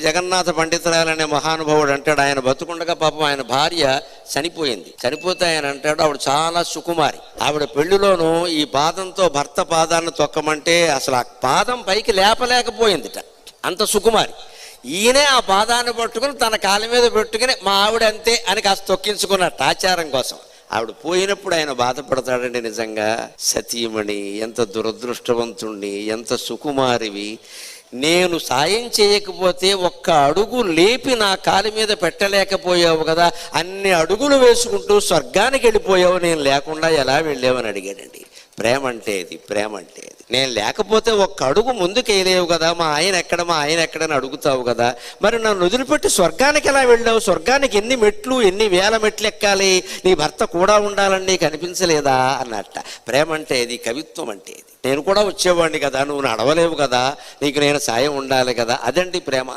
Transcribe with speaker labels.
Speaker 1: జగన్నాథ పండితురాలనే మహానుభావుడు అంటాడు, ఆయన బతుకుండగా పాపం ఆయన భార్య చనిపోయింది. చనిపోతే ఆయన అంటాడు, ఆవిడ చాలా సుకుమారి. ఆవిడ పెళ్లిలోనూ ఈ పాదంతో భర్త పాదాన్ని తొక్కమంటే అసలు ఆ పాదం పైకి లేపలేకపోయిందిట, అంత సుకుమారి. ఈయనే ఆ పాదాన్ని పట్టుకుని తన కాళ్ళ మీద పెట్టుకుని మా ఆవిడ అంతే అని కాస్త తొక్కించుకున్నట్టు ఆచారం కోసం. ఆవిడ పోయినప్పుడు ఆయన బాధపడతాడండి. నిజంగా సతీమణి, ఎంత దురదృష్టవంతుణ్ణి, ఎంత సుకుమారివి, నేను సాయం చేయకపోతే ఒక్క అడుగు లేపి నా కాలి మీద పెట్టలేకపోయావు కదా, అన్ని అడుగులు వేసుకుంటూ స్వర్గానికి వెళ్ళిపోయావు, నేను లేకుండా ఎలా వెళ్ళావని అడిగాడండి. ప్రేమ అంటే ఇది, ప్రేమ అంటే ఇది. నేను లేకపోతే ఒక్క అడుగు ముందుకు వేయలేవు కదా, మా ఆయన ఎక్కడని అడుగుతావు కదా, మరి నన్ను వదిలిపెట్టి స్వర్గానికి ఎలా వెళ్ళావు, స్వర్గానికి ఎన్ని మెట్లు, ఎన్ని వేల మెట్లు ఎక్కాలి, నీ భర్త కూడా ఉండాలని నీకు అనిపించలేదా అన్నట్ట. ప్రేమ అంటే ఇది, కవిత్వం అంటే ఇది. నేను కూడా వచ్చేవాడిని కదా, నువ్వు నడవలేవు కదా, నీకు నేను సాయం ఉండాలి కదా, అదండి ప్రేమ.